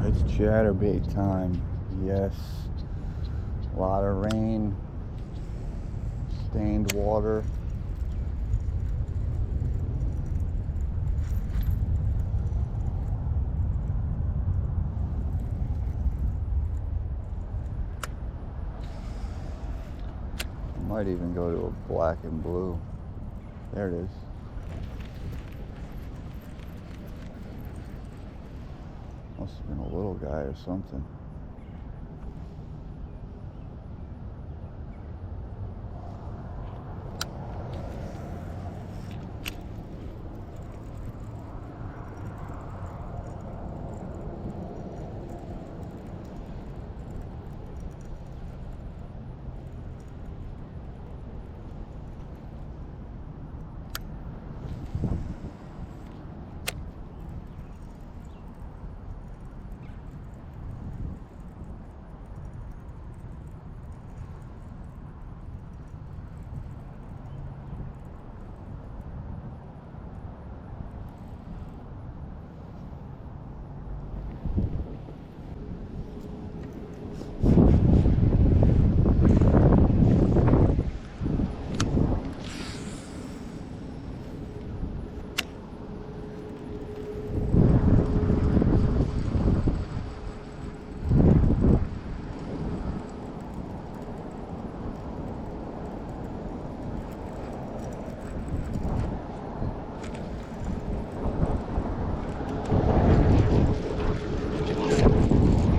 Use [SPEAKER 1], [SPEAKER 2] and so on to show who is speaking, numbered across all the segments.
[SPEAKER 1] It's chatterbait time. Yes. A lot of rain. Stained water. Might even go to a black and blue. There it is. Must have been a little guy or something.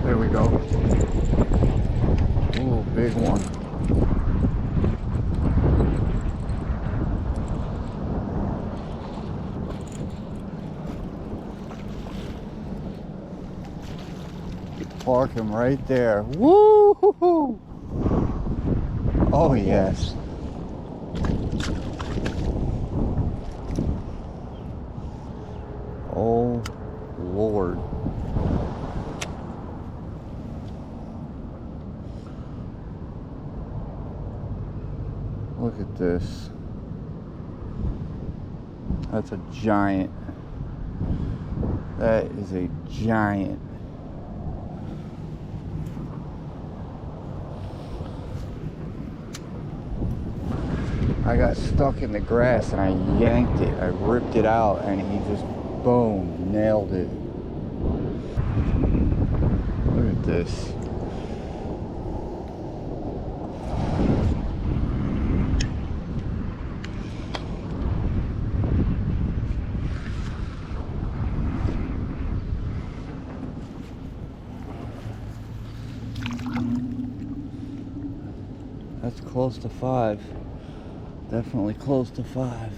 [SPEAKER 1] There we go. Ooh, big one. Park him right there. Woo-hoo-hoo! Oh, yes. Oh, Lord. Look at this. That's a giant. That is a giant. I got stuck in the grass and I yanked it. I ripped it out and he just, boom, nailed it. Look at this. That's close to 5. Definitely close to 5.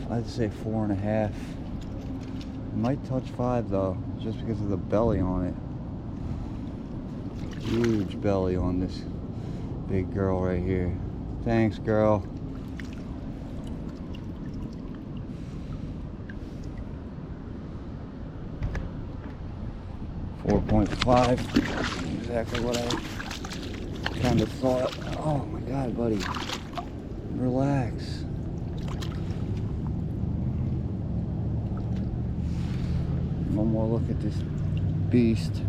[SPEAKER 1] I'd say 4.5. It might touch 5 though, just because of the belly on it. Huge belly on this big girl right here. Thanks, girl. .5. Exactly what I kind of thought. Oh my God, buddy. Relax. One more look at this beast.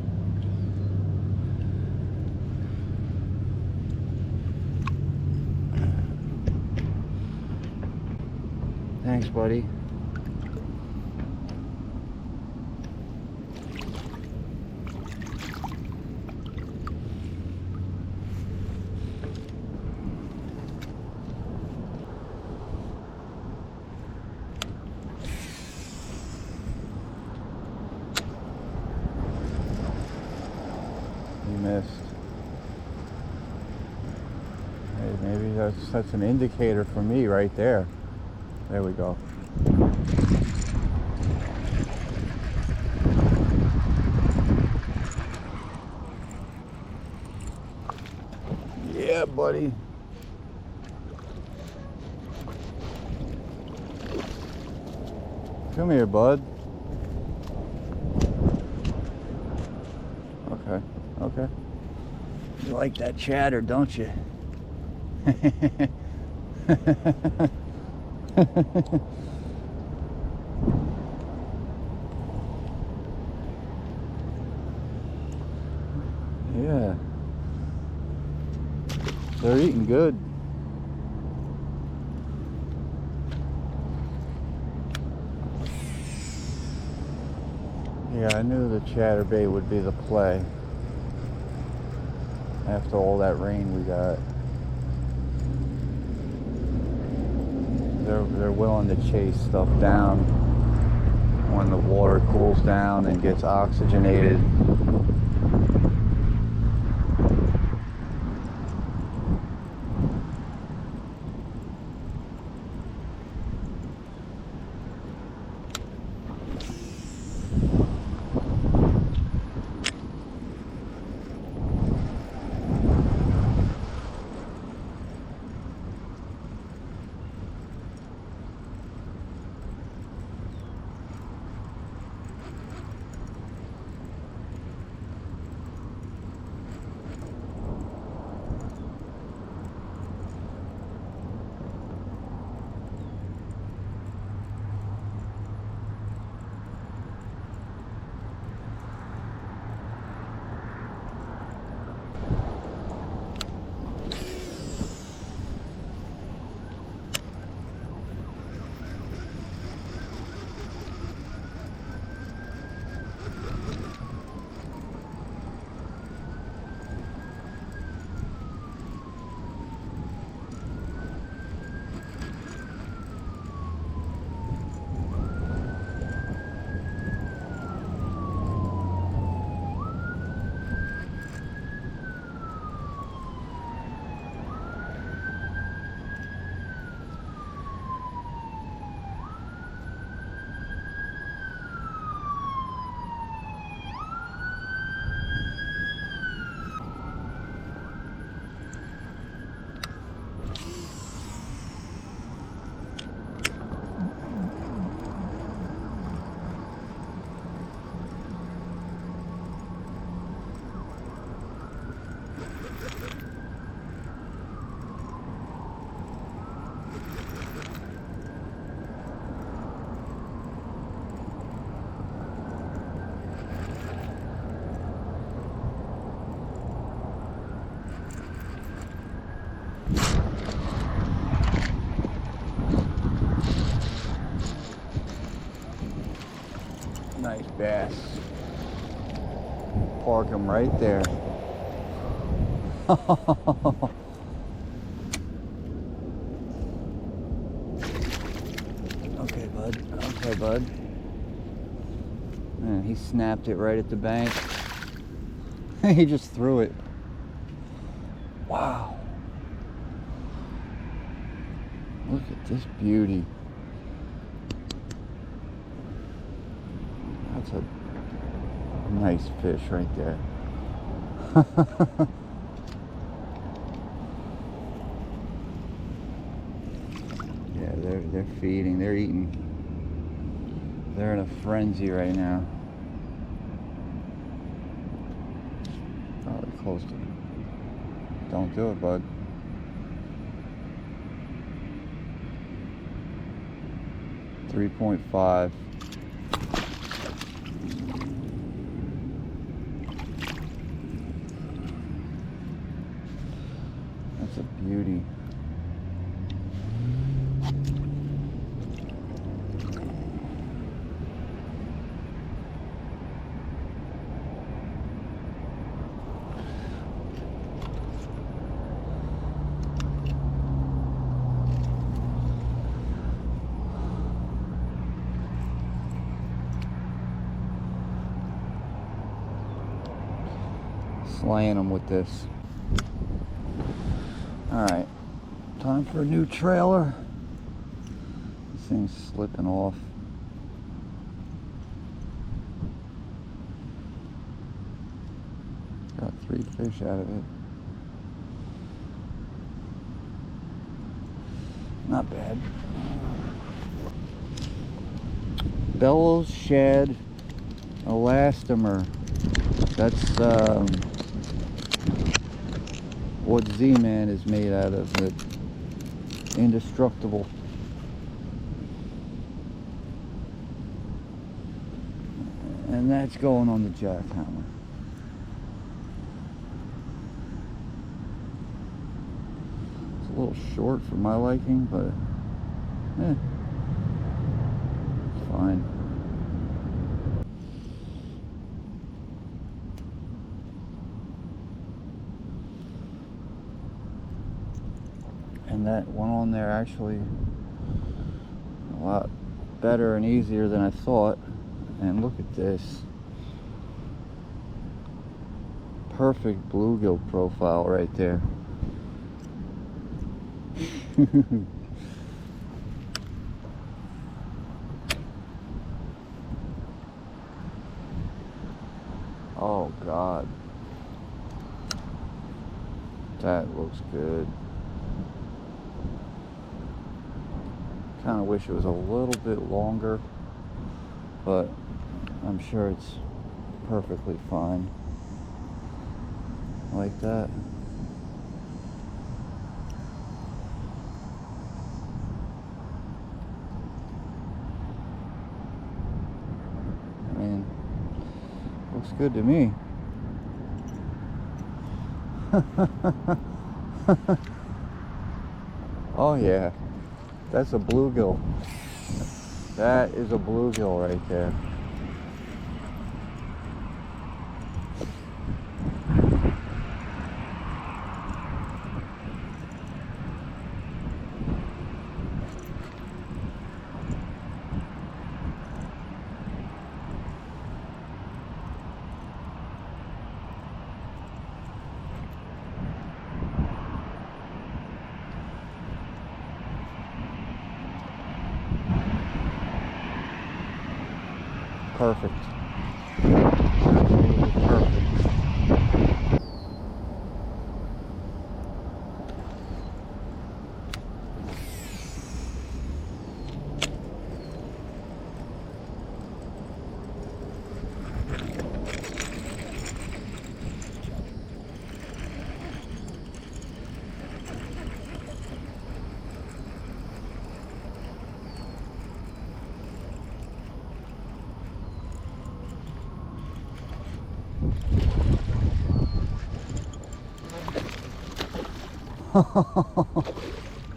[SPEAKER 1] Thanks, buddy. Missed. Hey, maybe that's an indicator for me right there. There we go. Yeah, buddy. Come here, bud. Okay. Okay. You like that chatter, don't you? Yeah. They're eating good. Yeah, I knew the chatterbait would be the play after all that rain we got. They're willing to chase stuff down when the water cools down and gets oxygenated. Nice bass. Park him right there. Okay, bud. Okay, bud. Man, he snapped it right at the bank. He just threw it. Wow. Look at this beauty. That's a nice fish right there. Yeah, they're feeding, they're eating. They're in a frenzy right now. Probably close to. Don't do it, bud. .5. That's a beauty. Slaying them with this. Alright, time for a new trailer. This thing's slipping off. Got 3 fish out of it. Not bad. Bellows shad elastomer. That's what Z-Man is made out of. It indestructible. And that's going on the jackhammer. a little short for my liking, but it's fine. And that one on there actually a lot better and easier than I thought. And look at this. Perfect bluegill profile right there. Oh God, that looks good. Kind of wish it was a little bit longer, but I'm sure it's perfectly fine like that. I mean, looks good to me. Oh yeah, that's a bluegill. That is a bluegill right there. Perfect. Absolutely perfect.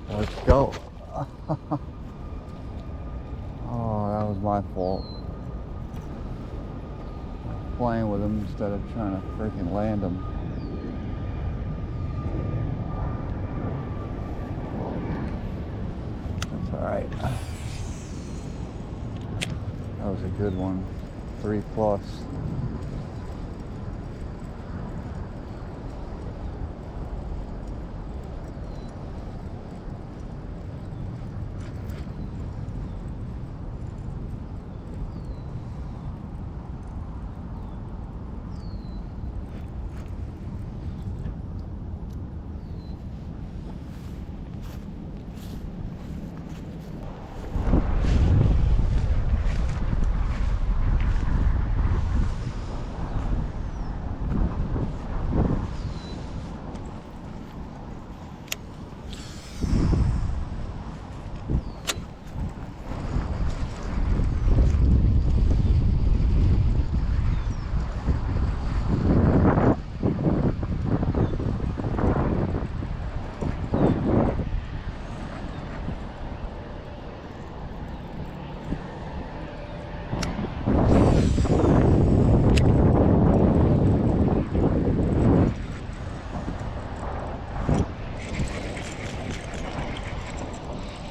[SPEAKER 1] Let's go. Oh, that was my fault. Playing with them instead of trying to freaking land them. That's alright. That was a good one. 3+.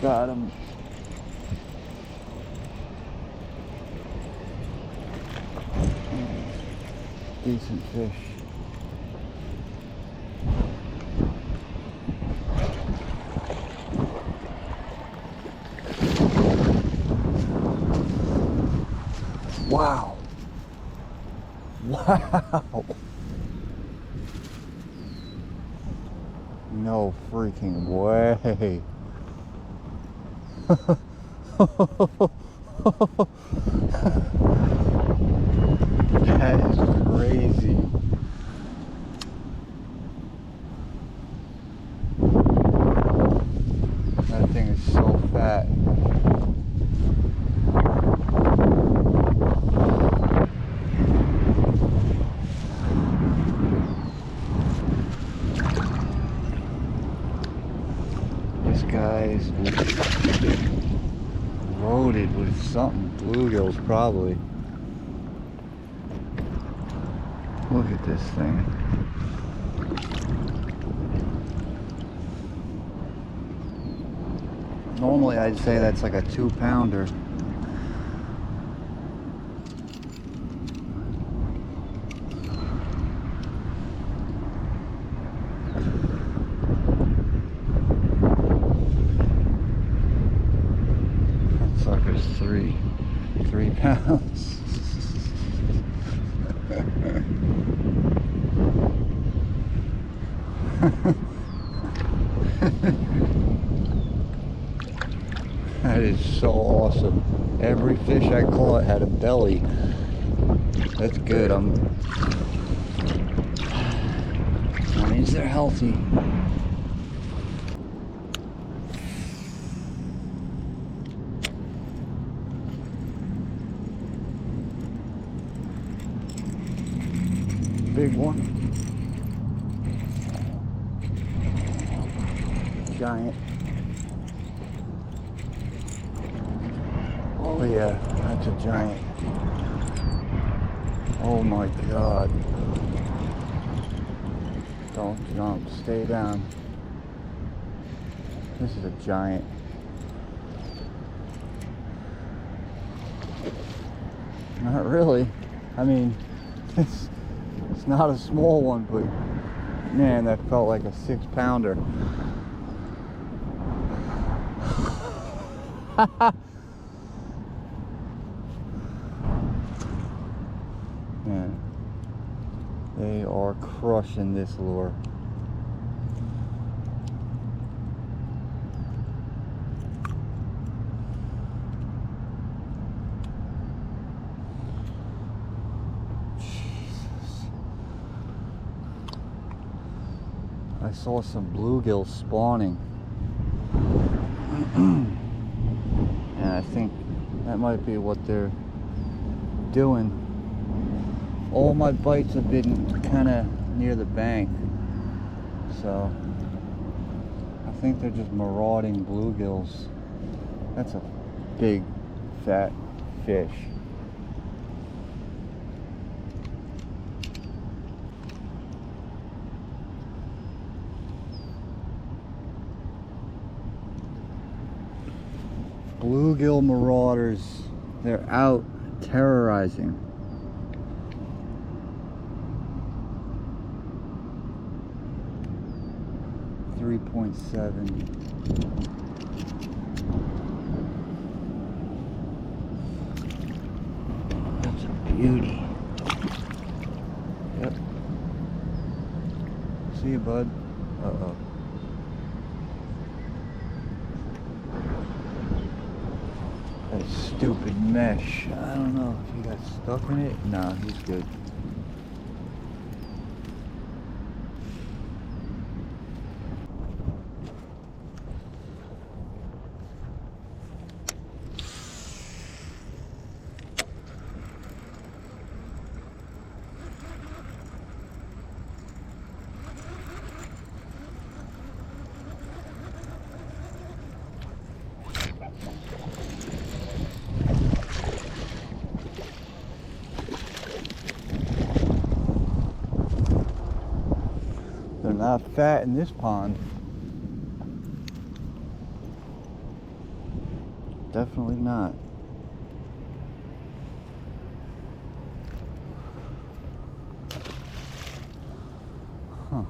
[SPEAKER 1] Got him. Decent fish. Wow. Wow. No freaking way. That is crazy. That thing is so fat. is loaded with something. Bluegills, probably. Look at this thing. Normally I'd say that's like a 2-pounder. That sucker's 3 pounds. That is so awesome. Every fish I caught had a belly. That's good. That means they're healthy. Big one. Giant. Oh yeah, that's a giant. Oh my God. Don't jump, stay down. This is a giant. Not really. I mean, it's not a small one, but man, that felt like a 6-pounder. Man, they are crushing this lure. Jesus. I saw some bluegills spawning. And I think that might be what they're doing. All my bites have been kind of near the bank, so I think they're just marauding bluegills. That's a big, fat fish. Bluegill marauders, they're out terrorizing. .7. That's a beauty. Yep. See you, bud. Uh-oh. That stupid mesh. I don't know if he got stuck in it. Nah, he's good. They're not fat in this pond. Definitely not. Huh.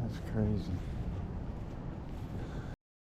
[SPEAKER 1] That's crazy.